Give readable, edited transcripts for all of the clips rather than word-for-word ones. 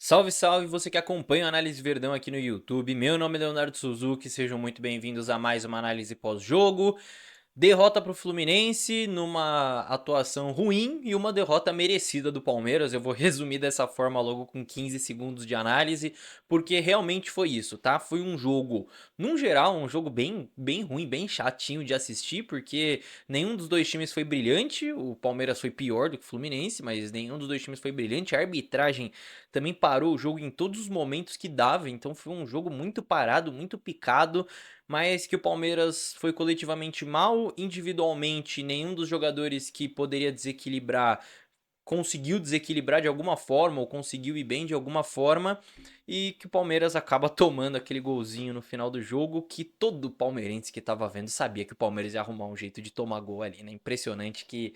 Salve, salve, você que acompanha o Análise Verdão aqui no YouTube. Meu nome é Leonardo Suzuki, sejam muito bem-vindos a mais uma análise pós-jogo. Derrota para o Fluminense numa atuação ruim e uma derrota merecida do Palmeiras. Eu vou resumir dessa forma logo com 15 segundos de análise, porque realmente foi isso, tá? Foi um jogo, num geral, um jogo bem ruim, bem chatinho de assistir, porque nenhum dos dois times foi brilhante. O Palmeiras foi pior do que o Fluminense, mas nenhum dos dois times foi brilhante. A arbitragem também parou o jogo em todos os momentos que dava, então foi um jogo muito parado, muito picado, mas que o Palmeiras foi coletivamente mal, individualmente nenhum dos jogadores que poderia desequilibrar conseguiu desequilibrar de alguma forma ou conseguiu ir bem de alguma forma, e que o Palmeiras acaba tomando aquele golzinho no final do jogo que todo palmeirense que tava vendo sabia que o Palmeiras ia arrumar um jeito de tomar gol ali, né? Impressionante que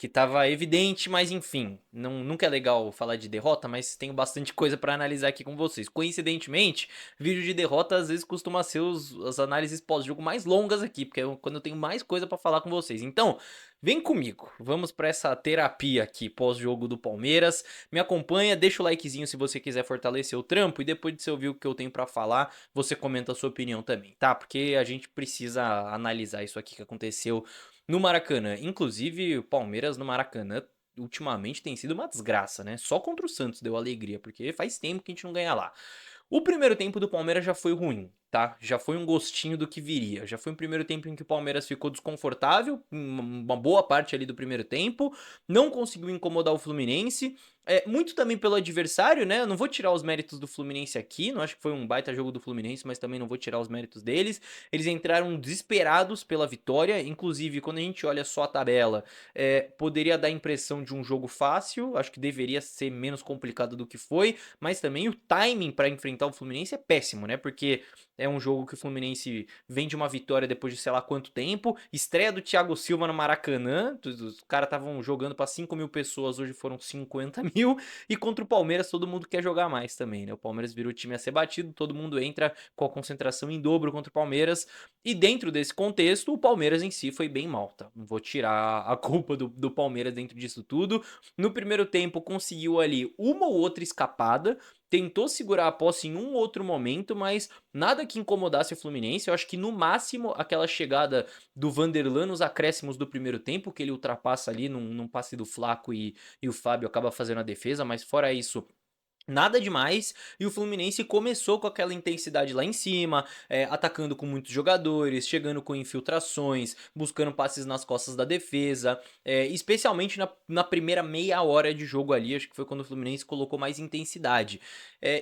tava evidente, mas enfim, nunca é legal falar de derrota, mas tenho bastante coisa para analisar aqui com vocês. Coincidentemente, vídeo de derrota às vezes costuma ser as análises pós-jogo mais longas aqui, porque é quando eu tenho mais coisa para falar com vocês. Então, vem comigo, vamos para essa terapia aqui pós-jogo do Palmeiras. Me acompanha, deixa o likezinho se você quiser fortalecer o trampo e depois de você ouvir o que eu tenho para falar, você comenta a sua opinião também, tá? Porque a gente precisa analisar isso aqui que aconteceu no Maracanã. Inclusive, o Palmeiras no Maracanã ultimamente tem sido uma desgraça, né? Só contra o Santos deu alegria, porque faz tempo que a gente não ganha lá. O primeiro tempo do Palmeiras já foi ruim, tá? Já foi um gostinho do que viria. Já foi um primeiro tempo em que o Palmeiras ficou desconfortável, uma boa parte ali do primeiro tempo, não conseguiu incomodar o Fluminense. Muito também pelo adversário, né? Eu não vou tirar os méritos do Fluminense aqui, não acho que foi um baita jogo do Fluminense, mas também não vou tirar os méritos deles. Eles entraram desesperados pela vitória, inclusive quando a gente olha só a tabela, poderia dar a impressão de um jogo fácil, acho que deveria ser menos complicado do que foi, mas também o timing para enfrentar o Fluminense é péssimo, né? Porque é um jogo que o Fluminense vem de uma vitória depois de sei lá quanto tempo. Estreia do Thiago Silva no Maracanã. Os caras estavam jogando para 5 mil pessoas, hoje foram 50 mil. E contra o Palmeiras todo mundo quer jogar mais também, né? O Palmeiras virou o time a ser batido, todo mundo entra com a concentração em dobro contra o Palmeiras. E dentro desse contexto, o Palmeiras em si foi bem mal, tá? Não vou tirar a culpa do Palmeiras dentro disso tudo. No primeiro tempo conseguiu ali uma ou outra escapada, tentou segurar a posse em um outro momento, mas nada que incomodasse o Fluminense. Eu acho que no máximo aquela chegada do Vanderlan nos acréscimos do primeiro tempo, que ele ultrapassa ali num passe do Flaco e o Fábio acaba fazendo a defesa, mas fora isso, nada demais, e o Fluminense começou com aquela intensidade lá em cima, atacando com muitos jogadores, chegando com infiltrações, buscando passes nas costas da defesa, especialmente na primeira meia hora de jogo ali, acho que foi quando o Fluminense colocou mais intensidade.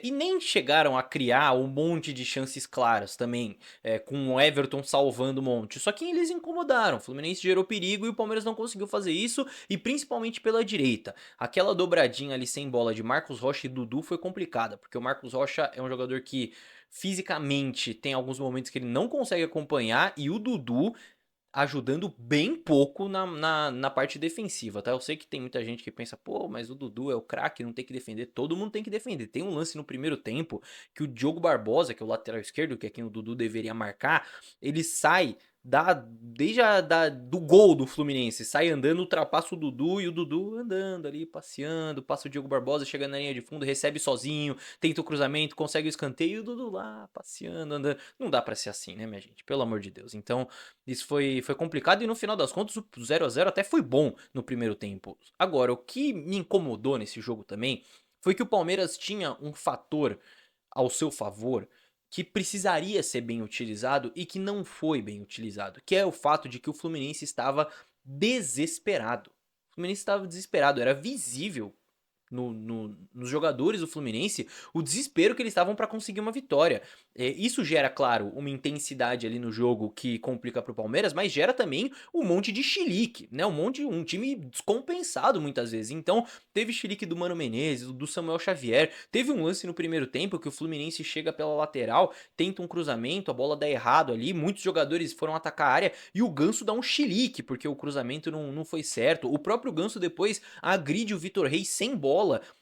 E nem chegaram a criar um monte de chances claras também, com o Everton salvando um monte, só que eles incomodaram, o Fluminense gerou perigo e o Palmeiras não conseguiu fazer isso, e principalmente pela direita. Aquela dobradinha ali sem bola de Marcos Rocha e Dudu foi complicada, porque o Marcos Rocha é um jogador que fisicamente tem alguns momentos que ele não consegue acompanhar, e o Dudu ajudando bem pouco na parte defensiva, tá? Eu sei que tem muita gente que pensa, pô, mas o Dudu é o craque, não tem que defender. Todo mundo tem que defender. Tem um lance no primeiro tempo que o Diogo Barbosa, que é o lateral esquerdo, que é quem o Dudu deveria marcar, ele sai desde do gol do Fluminense, sai andando, ultrapassa o Dudu e o Dudu andando ali, passeando, passa o Diogo Barbosa, chega na linha de fundo, recebe sozinho, tenta o cruzamento, consegue o escanteio e o Dudu lá, passeando, andando. Não dá pra ser assim, né, minha gente? Pelo amor de Deus. Então, isso foi complicado e no final das contas o 0 a 0 até foi bom no primeiro tempo. Agora, o que me incomodou nesse jogo também foi que o Palmeiras tinha um fator ao seu favor que precisaria ser bem utilizado e que não foi bem utilizado, que é o fato de que o Fluminense estava desesperado. O Fluminense estava desesperado, era visível nos jogadores do Fluminense o desespero que eles estavam para conseguir uma vitória. Isso gera, claro, uma intensidade ali no jogo que complica pro Palmeiras, mas gera também um monte de chilique, né? Um time descompensado muitas vezes. Então, teve chilique do Mano Menezes, do Samuel Xavier. Teve um lance no primeiro tempo que o Fluminense chega pela lateral, tenta um cruzamento, a bola dá errado ali, muitos jogadores foram atacar a área e o Ganso dá um chilique porque o cruzamento não foi certo. O próprio Ganso depois agride o Vitor Reis sem bola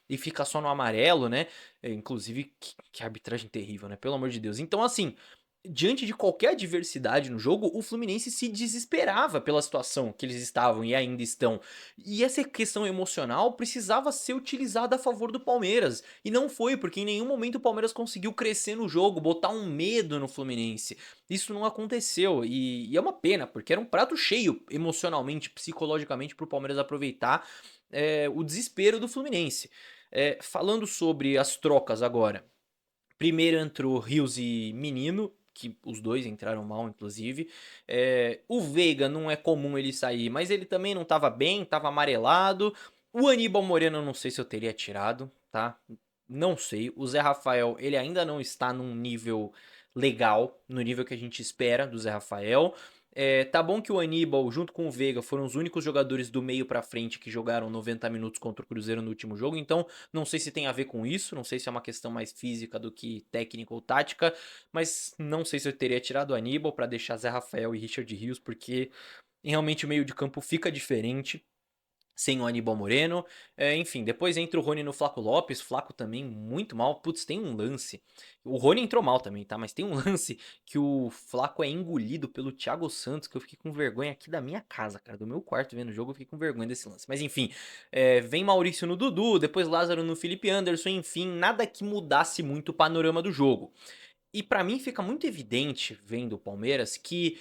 e fica só no amarelo, né? Inclusive, que arbitragem terrível, né? Pelo amor de Deus. Então, assim, diante de qualquer adversidade no jogo, o Fluminense se desesperava pela situação que eles estavam e ainda estão. E essa questão emocional precisava ser utilizada a favor do Palmeiras. E não foi, porque em nenhum momento o Palmeiras conseguiu crescer no jogo, botar um medo no Fluminense. Isso não aconteceu. E é uma pena, porque era um prato cheio emocionalmente, psicologicamente, para o Palmeiras aproveitar o desespero do Fluminense. Falando sobre as trocas agora. Primeiro entrou Rios e Menino, que os dois entraram mal, inclusive. O Veiga não é comum ele sair, mas ele também não estava bem, estava amarelado. O Aníbal Moreno eu não sei se eu teria tirado, tá? Não sei. O Zé Rafael, ele ainda não está num nível legal, no nível que a gente espera do Zé Rafael. Tá bom que o Aníbal, junto com o Veiga, foram os únicos jogadores do meio pra frente que jogaram 90 minutos contra o Cruzeiro no último jogo, então não sei se tem a ver com isso, não sei se é uma questão mais física do que técnica ou tática, mas não sei se eu teria tirado o Aníbal pra deixar Zé Rafael e Richard Rios, porque realmente o meio de campo fica diferente sem o Aníbal Moreno. Enfim, depois entra o Rony no Flaco Lopes, Flaco também muito mal. Putz, tem um lance. O Rony entrou mal também, tá? Mas tem um lance que o Flaco é engolido pelo Thiago Santos, que eu fiquei com vergonha aqui da minha casa, cara. Do meu quarto vendo o jogo, eu fiquei com vergonha desse lance. Mas enfim, vem Maurício no Dudu, depois Lázaro no Felipe Anderson, enfim, nada que mudasse muito o panorama do jogo. E pra mim fica muito evidente, vendo o Palmeiras, que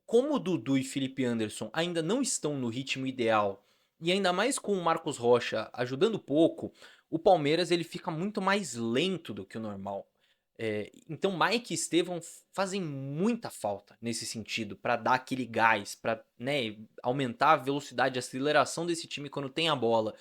como o Dudu e Felipe Anderson ainda não estão no ritmo ideal, e ainda mais com o Marcos Rocha ajudando pouco, o Palmeiras ele fica muito mais lento do que o normal. Então Mike e Estevão fazem muita falta nesse sentido, para dar aquele gás, para, né, aumentar a velocidade, a aceleração desse time quando tem a bola.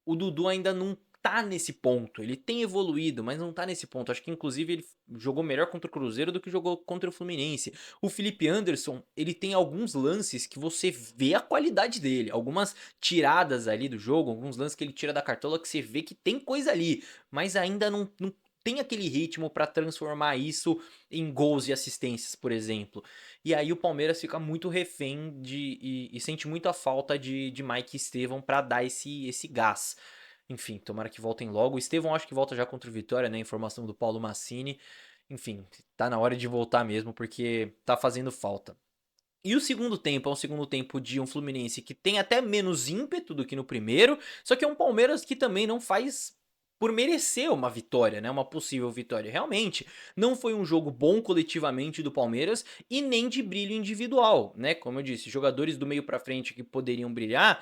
O Dudu ainda não tá nesse ponto. Ele tem evoluído, mas não tá nesse ponto. Acho que inclusive ele jogou melhor contra o Cruzeiro do que jogou contra o Fluminense. O Felipe Anderson, ele tem alguns lances que você vê a qualidade dele, algumas tiradas ali do jogo, alguns lances que ele tira da cartola que você vê que tem coisa ali, mas ainda não tem aquele ritmo para transformar isso em gols e assistências, por exemplo. E aí o Palmeiras fica muito refém e sente muita falta de Mike e Estevão para dar esse gás. Enfim, tomara que voltem logo. O Estevão acho que volta já contra o Vitória, né? Informação do Paulo Massini. Enfim, tá na hora de voltar mesmo, porque tá fazendo falta. E o segundo tempo é um segundo tempo de um Fluminense que tem até menos ímpeto do que no primeiro, só que é um Palmeiras que também não faz por merecer uma vitória, né? Uma possível vitória. Realmente, não foi um jogo bom coletivamente do Palmeiras e nem de brilho individual, né? Como eu disse, jogadores do meio pra frente que poderiam brilhar,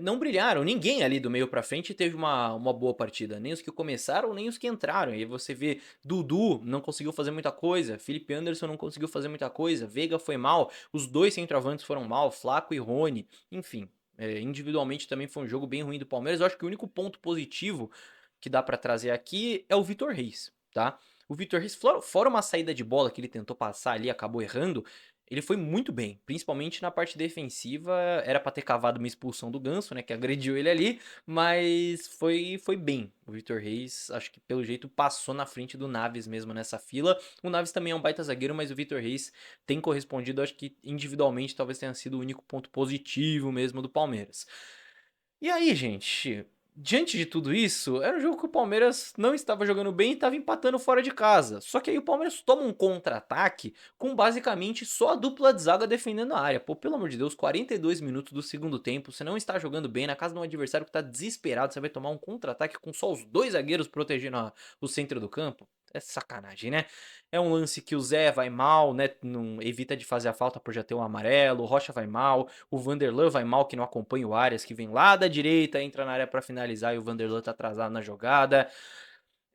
não brilharam. Ninguém ali do meio pra frente teve uma boa partida, nem os que começaram, nem os que entraram. E aí você vê Dudu não conseguiu fazer muita coisa, Felipe Anderson não conseguiu fazer muita coisa, Veiga foi mal, os dois centroavantes foram mal, Flaco e Rony, enfim. Individualmente também foi um jogo bem ruim do Palmeiras. Eu acho que o único ponto positivo que dá pra trazer aqui é o Vitor Reis, tá? O Vitor Reis, fora uma saída de bola que ele tentou passar ali, acabou errando, ele foi muito bem, principalmente na parte defensiva. Era pra ter cavado uma expulsão do Ganso, né, que agrediu ele ali, mas foi bem. O Vitor Reis, acho que pelo jeito passou na frente do Naves mesmo nessa fila. O Naves também é um baita zagueiro, mas o Vitor Reis tem correspondido, acho que individualmente talvez tenha sido o único ponto positivo mesmo do Palmeiras. E aí, gente, diante de tudo isso, era um jogo que o Palmeiras não estava jogando bem e estava empatando fora de casa. Só que aí o Palmeiras toma um contra-ataque com basicamente só a dupla de zaga defendendo a área. Pô, pelo amor de Deus, 42 minutos do segundo tempo, você não está jogando bem na casa de um adversário que está desesperado, você vai tomar um contra-ataque com só os dois zagueiros protegendo o centro do campo? É sacanagem, né? É um lance que o Zé vai mal, né? Não evita de fazer a falta por já ter um amarelo. O Rocha vai mal. O Vanderlan vai mal, que não acompanha o Arias, que vem lá da direita, entra na área pra finalizar e o Vanderlan tá atrasado na jogada.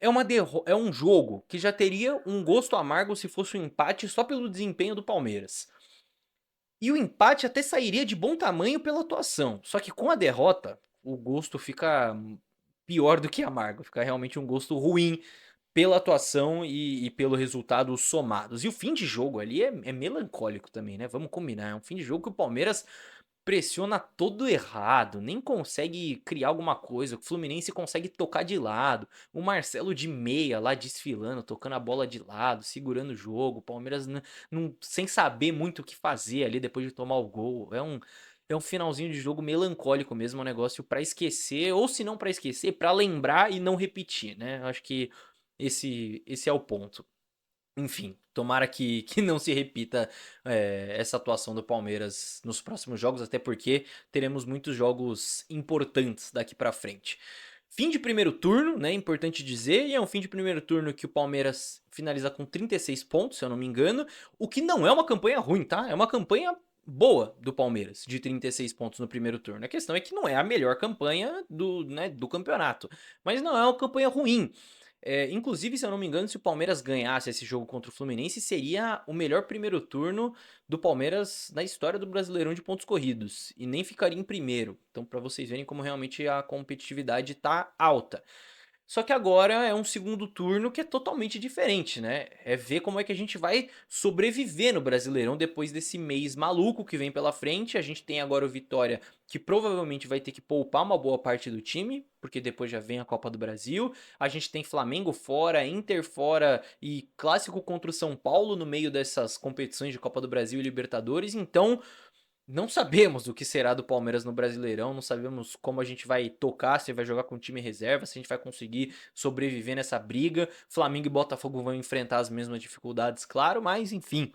É um jogo que já teria um gosto amargo se fosse um empate só pelo desempenho do Palmeiras. E o empate até sairia de bom tamanho pela atuação. Só que com a derrota, o gosto fica pior do que amargo. Fica realmente um gosto ruim pela atuação e pelo resultado somados. E o fim de jogo ali é melancólico também, né? Vamos combinar. É um fim de jogo que o Palmeiras pressiona todo errado, nem consegue criar alguma coisa. O Fluminense consegue tocar de lado. O Marcelo de meia lá desfilando, tocando a bola de lado, segurando o jogo. O Palmeiras sem saber muito o que fazer ali depois de tomar o gol. É um finalzinho de jogo melancólico mesmo, um negócio pra esquecer, ou se não pra esquecer, pra lembrar e não repetir, né? Eu acho que esse é o ponto. Enfim, tomara que não se repita essa atuação do Palmeiras nos próximos jogos, até porque teremos muitos jogos importantes daqui pra frente. Fim de primeiro turno, né? Importante dizer, e é um fim de primeiro turno que o Palmeiras finaliza com 36 pontos, se eu não me engano, o que não é uma campanha ruim, tá? É uma campanha boa do Palmeiras, de 36 pontos no primeiro turno. A questão é que não é a melhor campanha do campeonato, mas não é uma campanha ruim. Inclusive, se eu não me engano, se o Palmeiras ganhasse esse jogo contra o Fluminense, seria o melhor primeiro turno do Palmeiras na história do Brasileirão de pontos corridos. E nem ficaria em primeiro. Então, para vocês verem como realmente a competitividade tá alta. Só que agora é um segundo turno que é totalmente diferente, né? É ver como é que a gente vai sobreviver no Brasileirão depois desse mês maluco que vem pela frente. A gente tem agora o Vitória, que provavelmente vai ter que poupar uma boa parte do time, porque depois já vem a Copa do Brasil. A gente tem Flamengo fora, Inter fora e clássico contra o São Paulo no meio dessas competições de Copa do Brasil e Libertadores. Então, não sabemos o que será do Palmeiras no Brasileirão, não sabemos como a gente vai tocar, se vai jogar com time reserva, se a gente vai conseguir sobreviver nessa briga. Flamengo e Botafogo vão enfrentar as mesmas dificuldades, claro, mas enfim,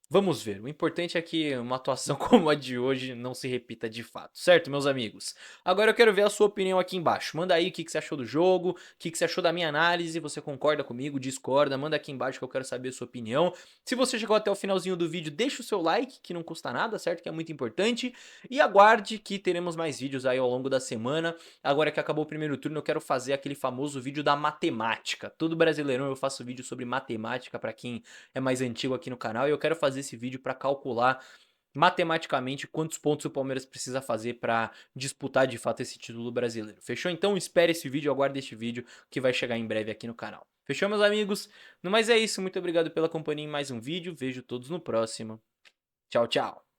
vamos ver. O importante é que uma atuação como a de hoje não se repita de fato, certo, meus amigos? Agora eu quero ver a sua opinião aqui embaixo. Manda aí o que você achou do jogo, o que você achou da minha análise, você concorda comigo, discorda, manda aqui embaixo que eu quero saber a sua opinião. Se você chegou até o finalzinho do vídeo, deixa o seu like, que não custa nada, certo? Que é muito importante. E aguarde que teremos mais vídeos aí ao longo da semana. Agora que acabou o primeiro turno, eu quero fazer aquele famoso vídeo da matemática. Todo Brasileirão eu faço vídeo sobre matemática para quem é mais antigo aqui no canal, e eu quero fazer esse vídeo para calcular matematicamente quantos pontos o Palmeiras precisa fazer para disputar de fato esse título brasileiro. Fechou? Então espere esse vídeo, aguarde este vídeo que vai chegar em breve aqui no canal. Fechou, meus amigos? No mais é isso, muito obrigado pela companhia em mais um vídeo, vejo todos no próximo. Tchau, tchau!